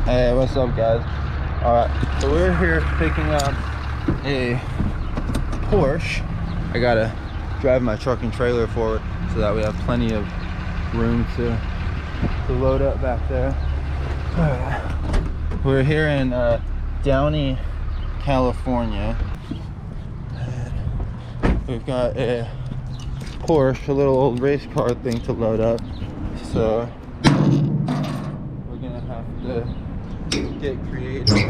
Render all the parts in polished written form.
Hey, what's up, guys? Alright, so we're here picking up a Porsche. I gotta drive my truck and trailer forward so that we have plenty of room to load up back there. Alright, we're here in Downey, California. And we've got a Porsche, a little old race car thing to load up. So we're gonna have to get creative. We're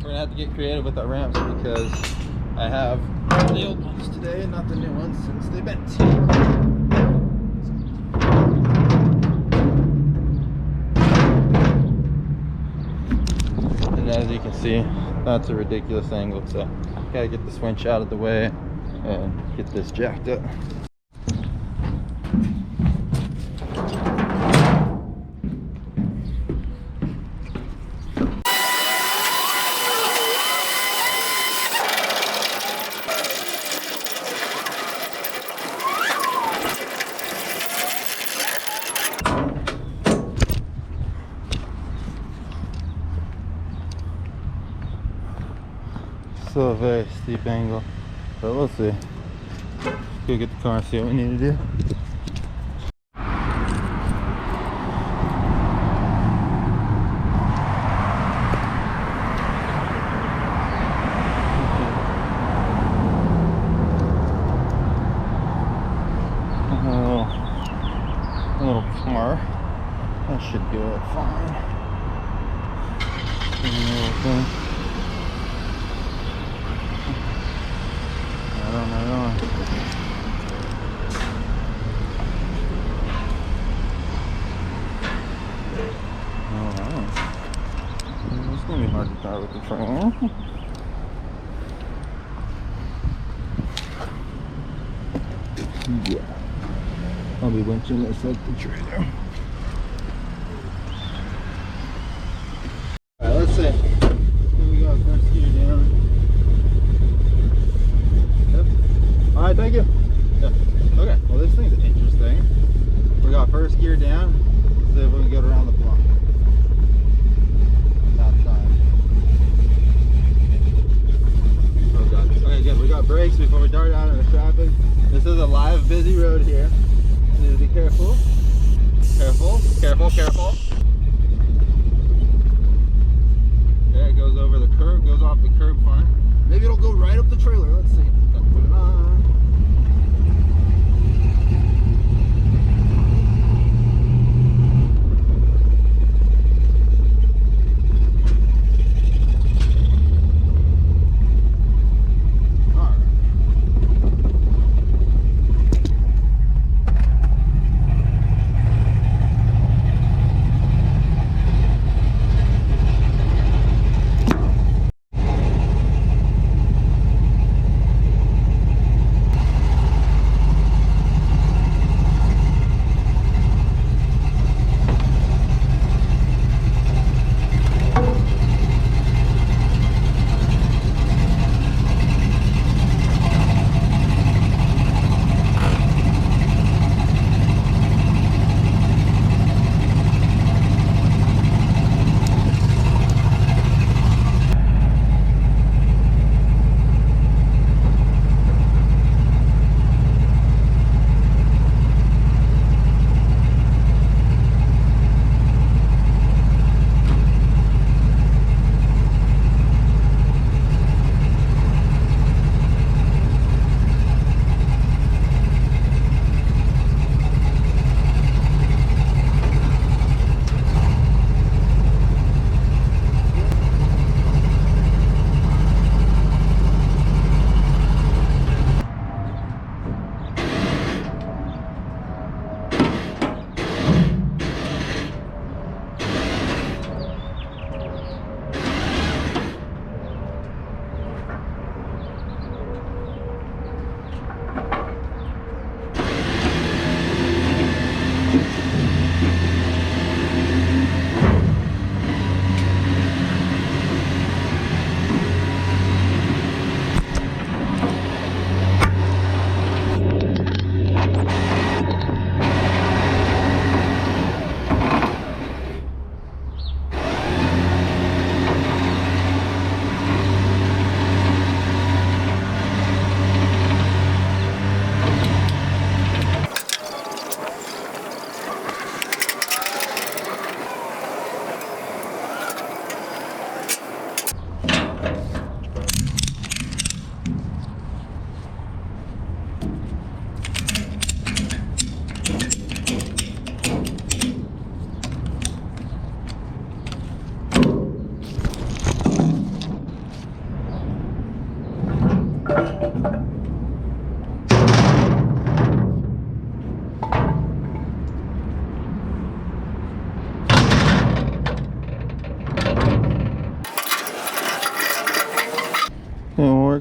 gonna have to get creative with our ramps because I have the old ones today and not the new ones since they bent. And as you can see, that's a ridiculous angle, so gotta get this winch out of the way and get this jacked up. Still a very steep angle, but we'll see. Go get the car and see what we need to do. A little car. That should do it fine. It's gonna be hard to drive with the trailer. Yeah, I'll be winching this up the trailer. Alright, let's see. Here we go, first gear down. Yep. Alright, thank you. Yeah. Okay, well this thing's interesting. We got first gear down. Let's see if we can get around the block. Without trying. Oh god. Okay, good. We got brakes before we dart out into traffic. This is a live, busy road here. You need to be careful. Careful, careful, careful. Yeah, it goes over the curb, goes off the curb fine. Maybe it'll go right up the trailer. Let's see. Gotta put it on.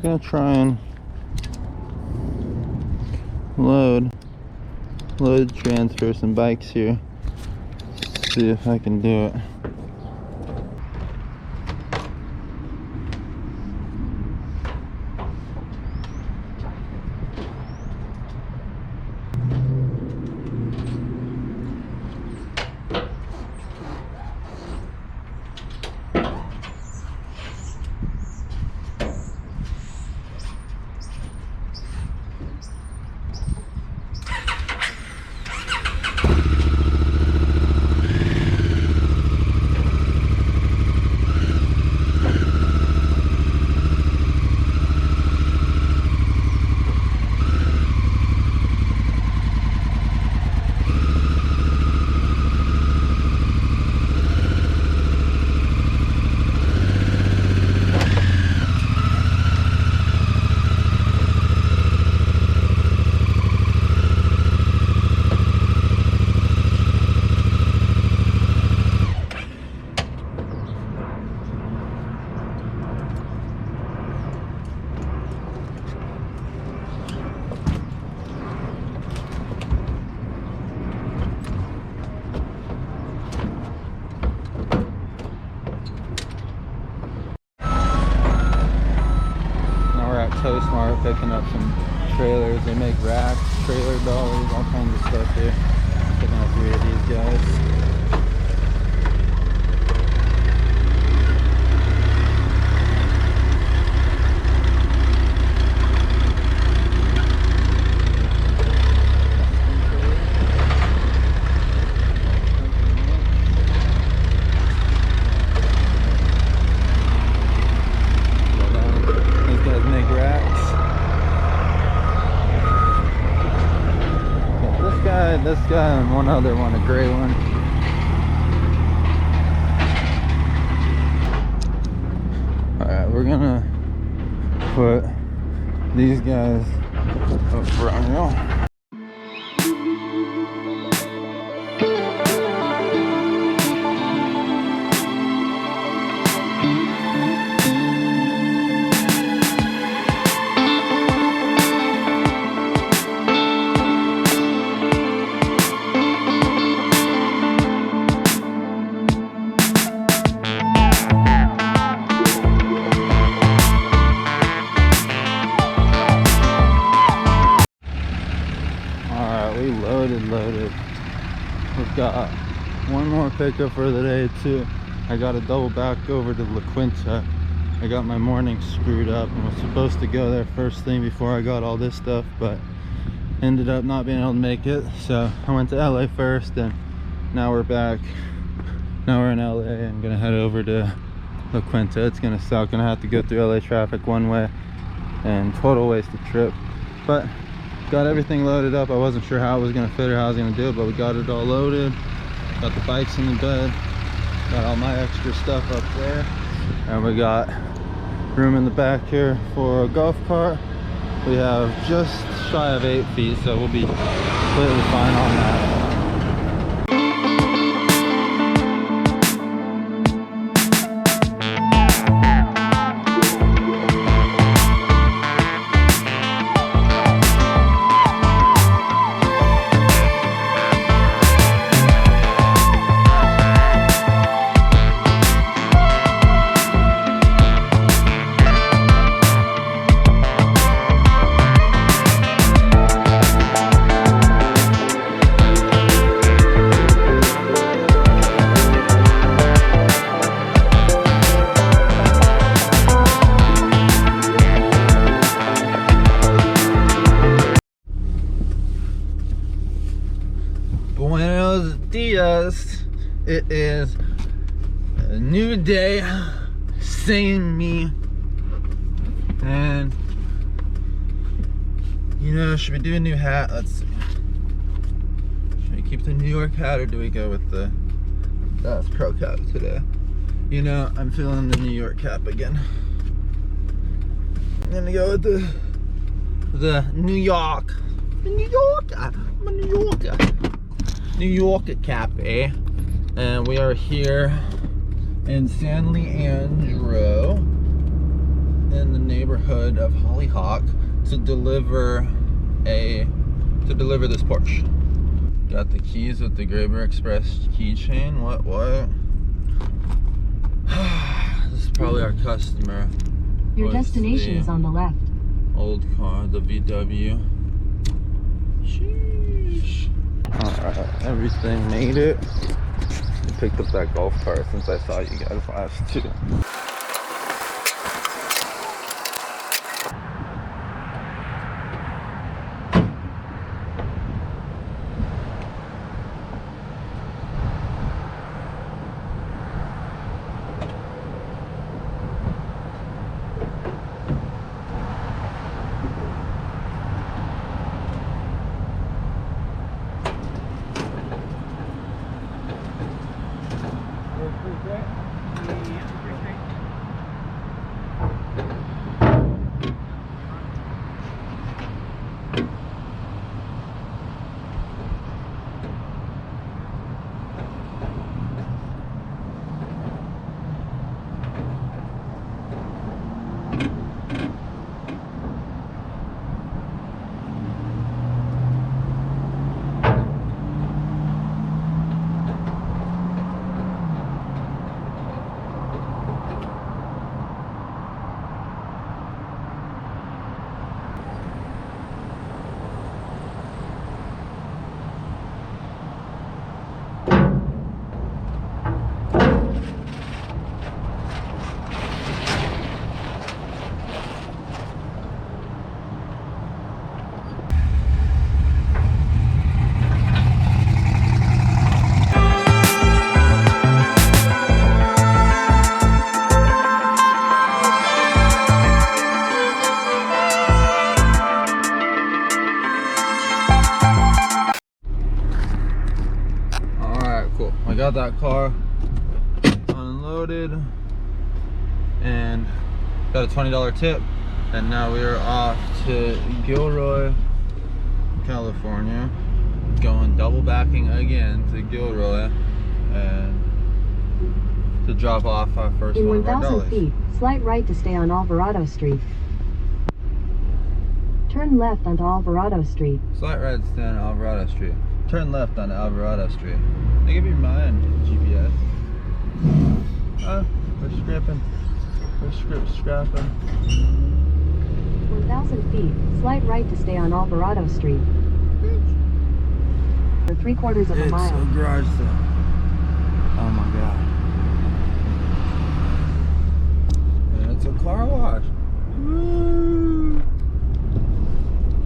gonna try and load transfer some bikes here. See if I can do it. Picking up some trailers. They make racks, trailer dollies, all kinds of stuff here. Picking up 3 of these guys. This guy and one other one, a gray one. Alright, we're gonna put these guys up front here. Loaded. We've got one more pickup for the day too. I got to double back over to La Quinta. I got my morning screwed up and was supposed to go there first thing before I got all this stuff, but ended up not being able to make it. So I went to LA first, and now we're back. Now we're in LA and gonna head over to La Quinta. It's gonna suck. Gonna have to go through LA traffic one way and total waste of trip, but got everything loaded up. I wasn't sure how I was gonna fit or how I was gonna do it, but we got it all loaded. Got the bikes in the bed, got all my extra stuff up there, and we got room in the back here for a golf cart. We have just shy of 8 feet, so we'll be completely fine on that. Buenos dias. It is a new day, same me, and you know, should we do a new hat? Let's see. Should we keep the New York hat or do we go with the Bass Pro cap today? You know, I'm feeling the New York cap again. I'm gonna go with the New York. The New York. I'm a New Yorker. New Yorker cap, eh? And we are here in San Leandro, in the neighborhood of Hollyhock to deliver this Porsche. Got the keys with the Graber Express keychain. What? This is probably our customer. Your destination is on the left. Old car, the VW. Sheesh. Alright, everything made it. I picked up that golf cart since I saw you guys last too. I got that car unloaded and got a $20 tip, and now we are off to Gilroy, California, going double backing again to Gilroy and to drop off our first in one of our 1,000 feet, slight right to stay on Alvarado Street. Turn left onto Alvarado Street. Slight right to stay on Alvarado Street. Turn left on Alvarado Street. Make up your mind, GPS. We're scrapping. We're scrapping. 1,000 feet, slight right to stay on Alvarado Street. For 3/4 of a mile. It's a garage sale. Oh my god. And it's a car wash. Woo!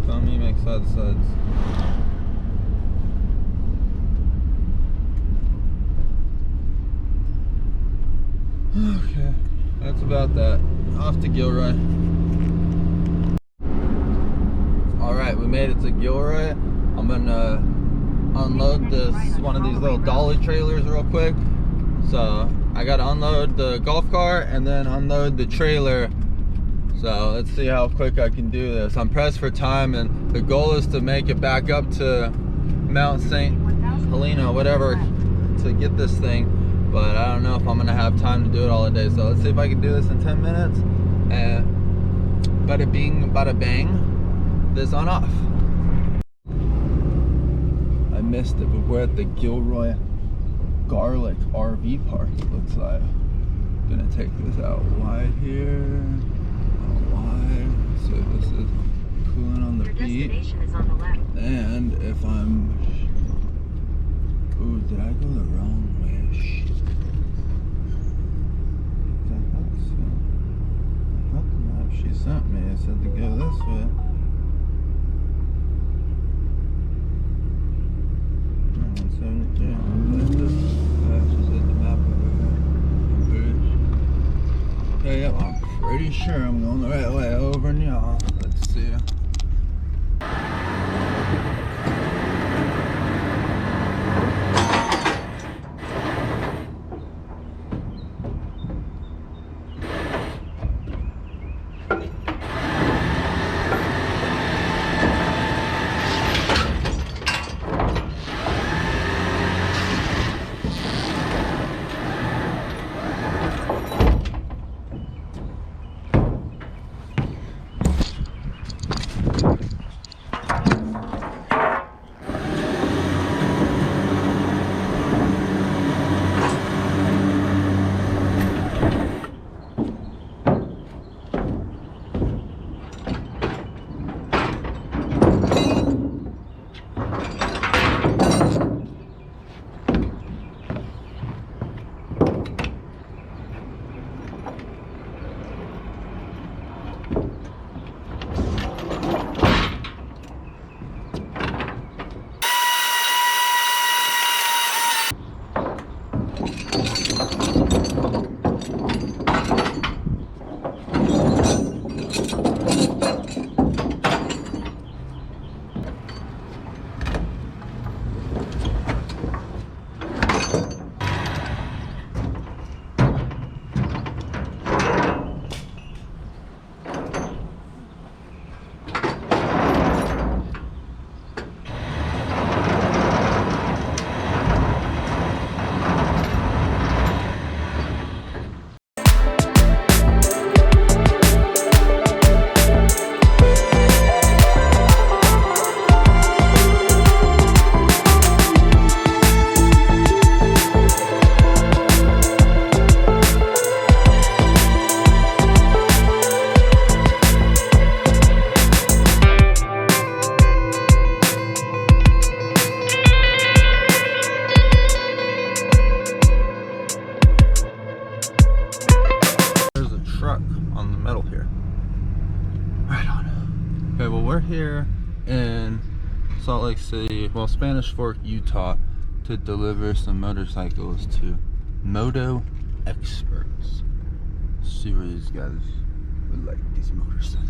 Tell me, make suds. Okay, that's about that. Off to Gilroy. Alright, we made it to Gilroy. I'm gonna unload one of these little dolly trailers real quick. So I gotta unload the golf cart and then unload the trailer. So let's see how quick I can do this. I'm pressed for time, and the goal is to make it back up to Mount St. Helena, whatever, to get this thing. But I don't know if I'm gonna have time to do it all day. So let's see if I can do this in 10 minutes. And bada bing, bada bang, this on off. I missed it, but we're at the Gilroy Garlic RV Park, it looks like. Gonna take this out wide here. Wide. So this is cooling on the beat. Destination is on the left. And if I'm... Ooh, did I go the wrong way? Shit. I thought the map she sent me, it said to go this way. 173. She said the map over here. Okay, yep, I'm pretty sure I'm going the right way over now. Let's see. here in Salt Lake City, well, Spanish Fork, Utah, to deliver some motorcycles to Moto Experts. See where these guys would like these motorcycles.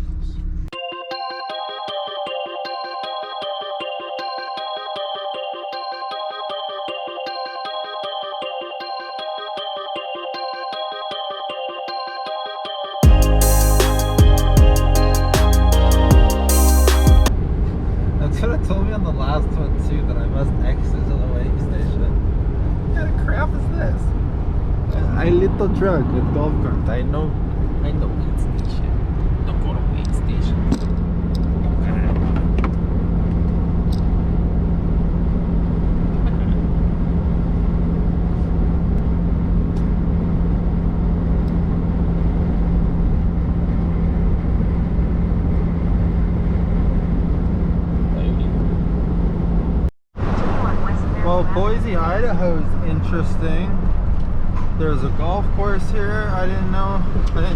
Could have told me on the last one too that I must exit to the waiting station. What kind of crap is this? A little truck with golf carts. I know wait station. Don't go to wait station. Well, Boise, Idaho is interesting. There's a golf course here I didn't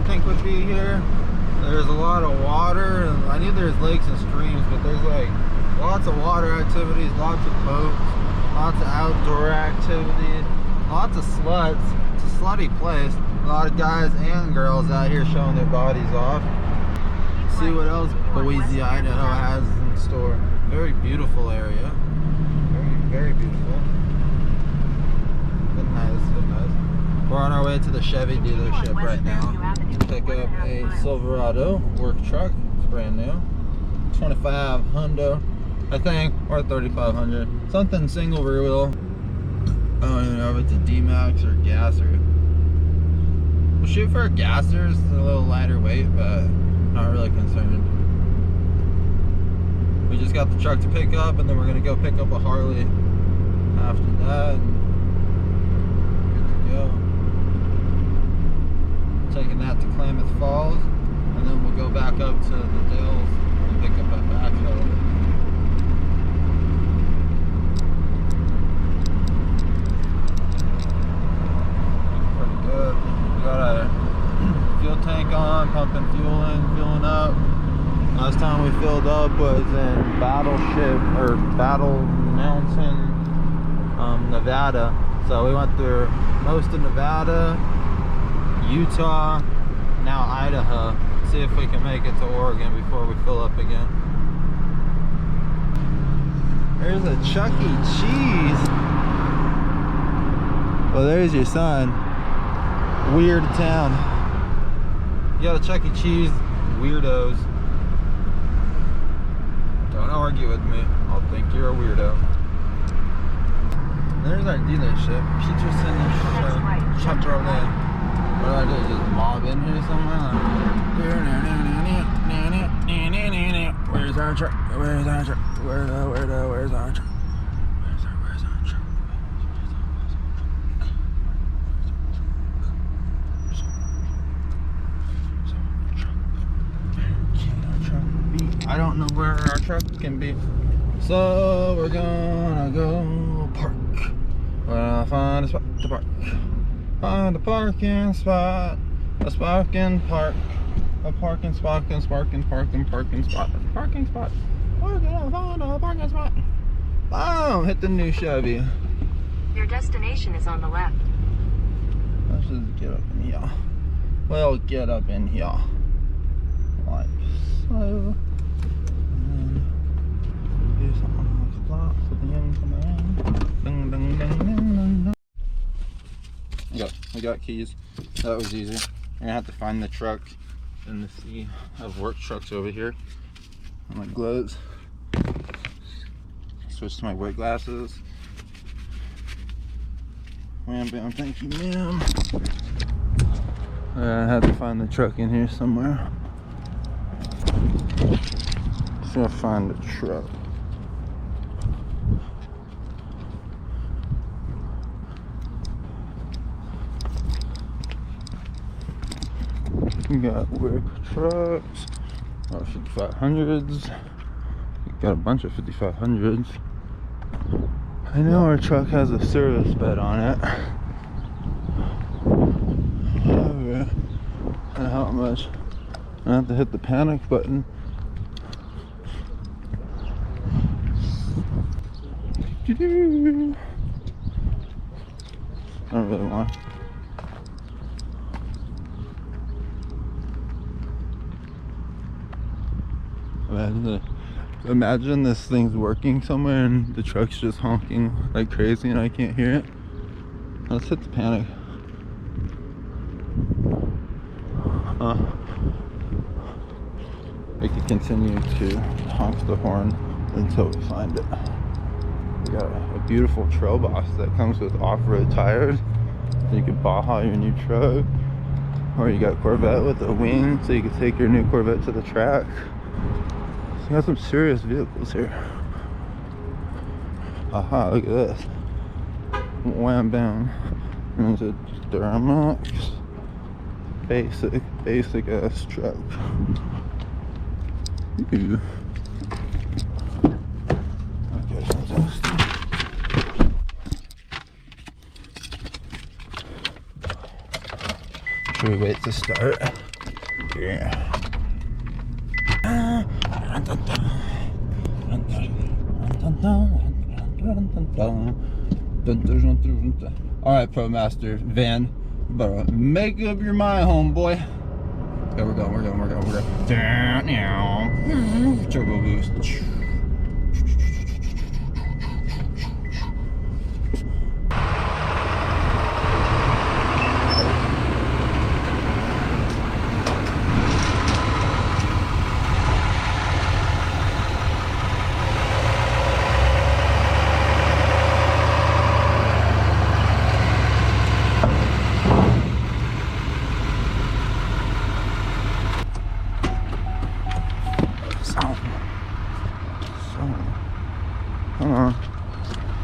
think would be here. There's a lot of water, and I knew there's lakes and streams, but there's like lots of water activities, lots of boats, lots of outdoor activities, lots of sluts. It's a slutty place. A lot of guys and girls out here showing their bodies off. See what else Boise, Idaho has in store. Very beautiful area. Very beautiful. Good nice, good nice. We're on our way to the Chevy dealership right now to pick up a Silverado work truck. It's brand new. 25 Hundo, I think, or 3500. Something single rear wheel. I don't even know if it's a D-Max or gasser. We'll shoot for a gasser. It's a little lighter weight, but not really concerned. We just got the truck to pick up, and then we're gonna go pick up a Harley after that. Good to go. Taking that to Klamath Falls, and then we'll go back up to the Dells and pick up that backhoe. Pretty good. We got a fuel tank on, pumping fuel in, fueling up. Last time we filled up was in Battle Mountain, Nevada. So we went through most of Nevada, Utah, now Idaho. See if we can make it to Oregon before we fill up again. There's a Chuck E. Cheese. Well, there's your sign. Weird town. You got a Chuck E. Cheese, weirdos. Don't argue with me. I'll think you're a weirdo. There's our dealership. Peterson and Chevrolet. What do I do? Just mob in here somewhere? Where's our truck? Where's our truck? Where's our truck? Where's our truck? I don't know where our truck can be, so we're gonna go park. Well, find a spot to park. Find a parking spot. A sparking park. A parking spot. Parking spot. Parking spot. We're gonna find a parking spot. Boom! Hit the new Chevy. Your destination is on the left. Let's just get up in here. Well, get up in here. Like so. We got keys. That was easy. I'm gonna have to find the truck in the sea of work trucks over here. And my gloves. Switch to my work glasses. Wham bam, thank you, ma'am. I had to find the truck in here somewhere. Just gotta find the truck. We got work trucks, 5500s. We got a bunch of 5500s. I know our truck has a service bed on it. However, I don't know how much. I have to hit the panic button Do-do-do. I don't really want. Imagine this thing's working somewhere and the truck's just honking like crazy and I can't hear it. Let's hit the panic. We can continue to honk the horn until we find it. We got a beautiful trail box that comes with off-road tires, so you can Baja your new truck, or you got Corvette with a wing, so you can take your new Corvette to the track. So you got some serious vehicles here. Aha! Look at this. Wham bam. And it's a Duramax. Basic ass truck. Ooh. Okay, fantastic. Should we wait to start? Yeah. Alright, ProMaster Van. But make up your mind, homeboy. Okay, we're going. Turbo boost.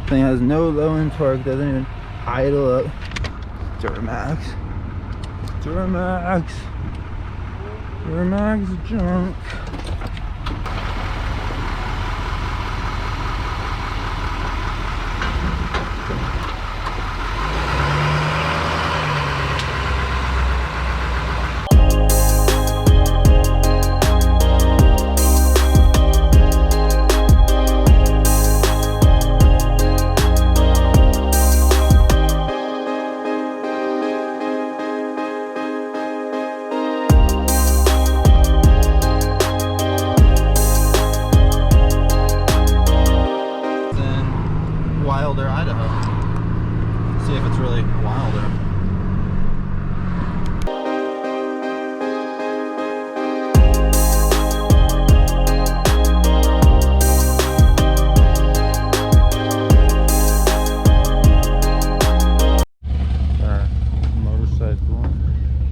Thing has no low end torque, doesn't even idle up. Duramax junk. Wilder, Idaho. See if it's really wilder. Our motorcycle.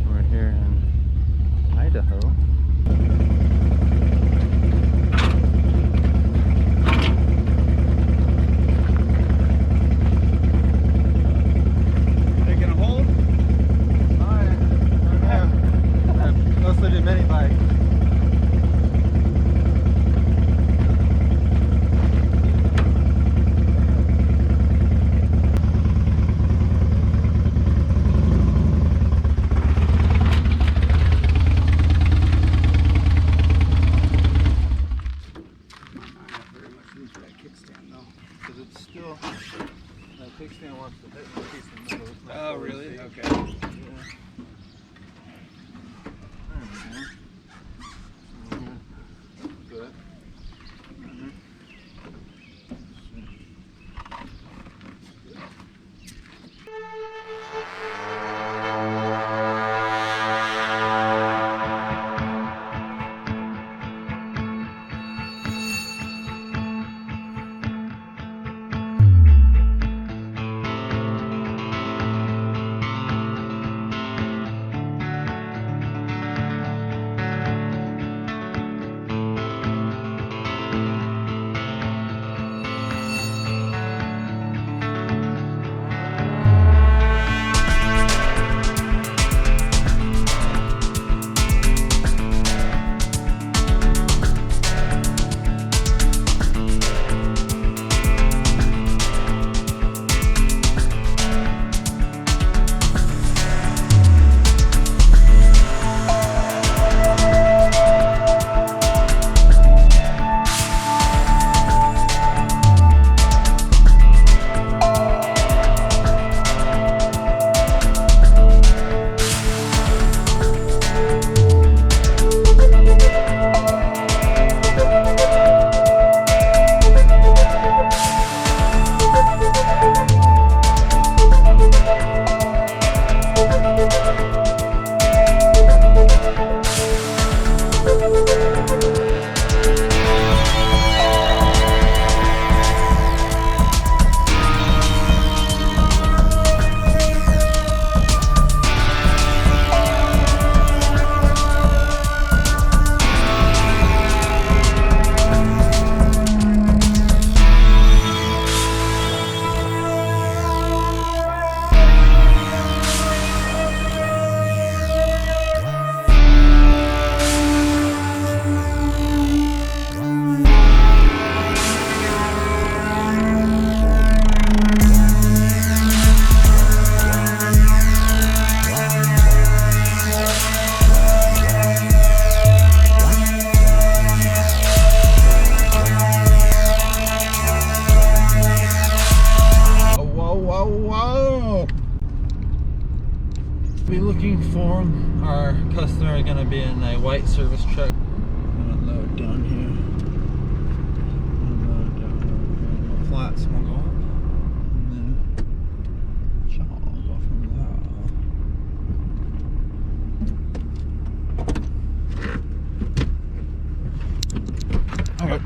We're here in Idaho. Oh, really? Okay. Good. whoa, whoa! Be looking for them. Our customer are gonna be in a white service truck. I'm gonna load down here. Load down here. Flats will go up. And then I'll go from there. Okay,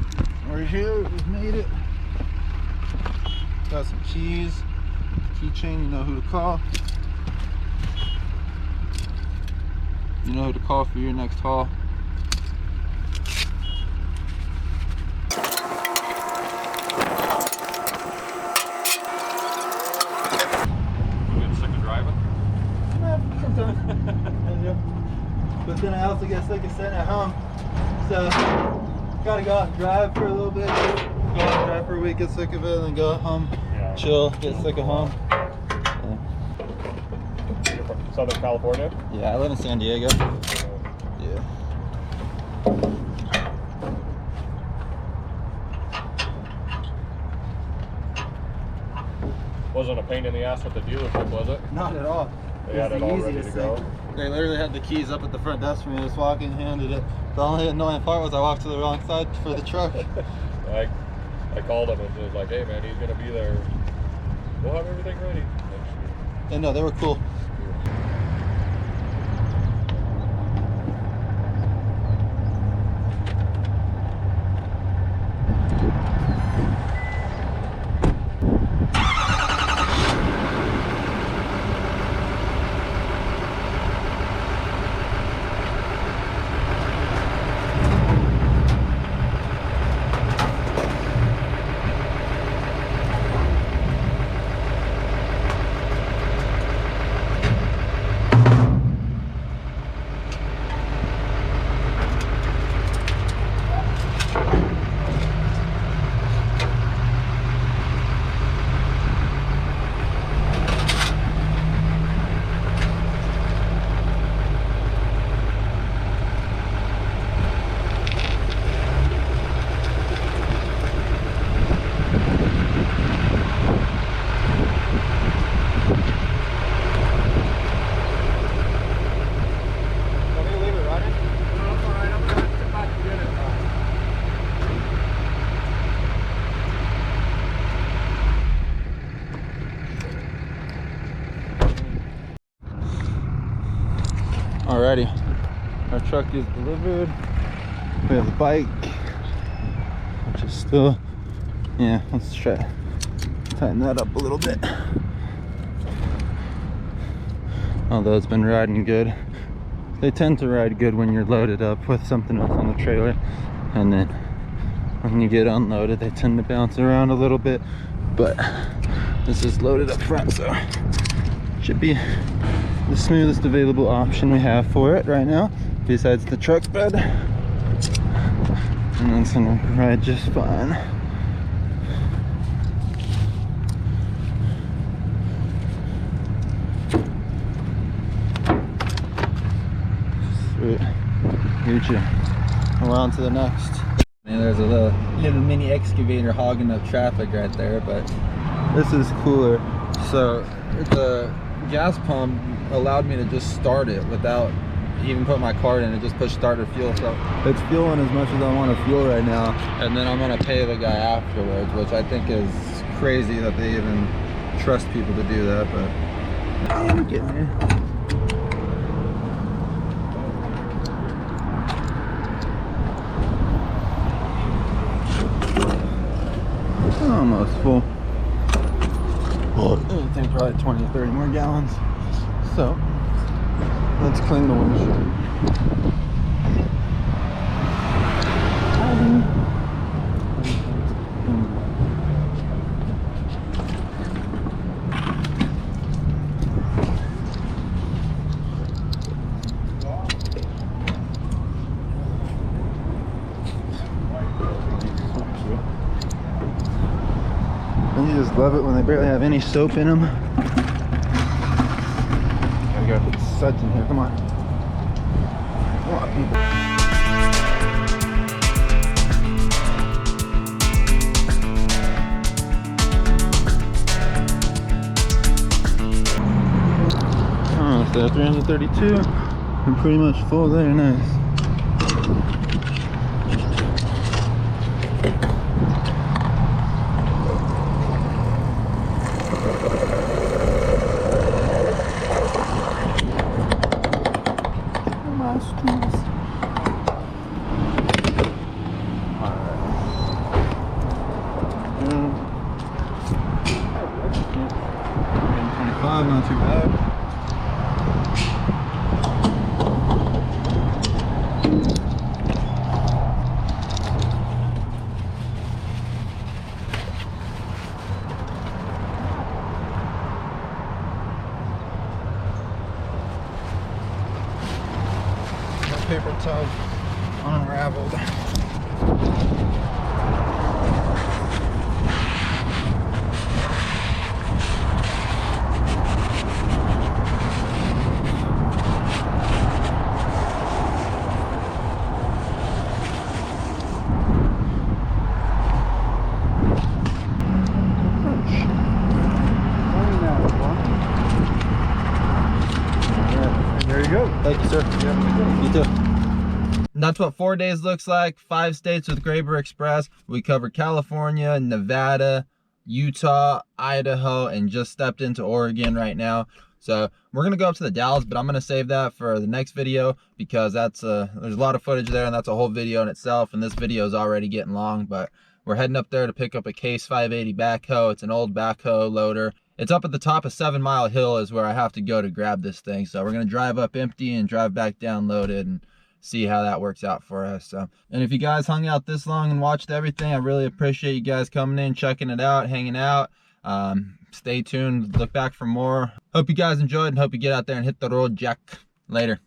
we're here. We've made it. Got some keys, keychain. You know who to call. You know who to call for your next haul. You get sick of driving? Sometimes. But then I also get sick of sitting at home. So, gotta go out and drive for a little bit. Go out and drive for a week, get sick of it, and then go home, chill, get sick of home. You're from Southern California? Yeah, I live in San Diego. Yeah. Wasn't a pain in the ass with the dealership, was it? Not at all. They had it all ready to go. They literally had the keys up at the front desk for me. Just walking, handed it. The only annoying part was I walked to the wrong side for the truck. I called him and was like, hey man, he's gonna be there. We'll have everything ready. And no, they were cool. Alrighty, our truck is delivered. We have a bike, which is still, yeah, let's try to tighten that up a little bit. Although it's been riding good. They tend to ride good when you're loaded up with something else on the trailer. And then when you get unloaded, they tend to bounce around a little bit. But this is loaded up front, so should be the smoothest available option we have for it right now, besides the truck bed. And it's gonna ride just fine. Sweet. Gucci. We're on to the next. And there's a little mini excavator hogging up traffic right there, but this is cooler. So the gas pump allowed me to just start it without even putting my card in. It just pushed start or fuel, so it's fueling as much as I want to fuel right now, and then I'm gonna pay the guy afterwards, which I think is crazy that they even trust people to do that. But I'm getting there. Almost full. I think probably 20 or 30 more gallons. So let's clean the windshield. And you just love it when they barely have any soap in them. Gotta go put suds in here. Come on. Come on, people. So 332, I'm pretty much full there, nice. Not too bad. My paper towel unraveled. There you go. Thank you, sir. Yeah, you too. And that's what 4 days looks like. 5 states with Graber Express. We covered California, Nevada, Utah, Idaho, and just stepped into Oregon right now. So we're gonna go up to the Dalles, but I'm gonna save that for the next video because that's there's a lot of footage there, and that's a whole video in itself. And this video is already getting long, but we're heading up there to pick up a Case 580 backhoe. It's an old backhoe loader. It's up at the top of 7 Mile Hill is where I have to go to grab this thing. So we're gonna drive up empty and drive back down loaded and see how that works out for us. So, and if you guys hung out this long and watched everything, I really appreciate you guys coming in, checking it out, hanging out. Stay tuned, look back for more. Hope you guys enjoyed and hope you get out there and hit the road, Jack. Later.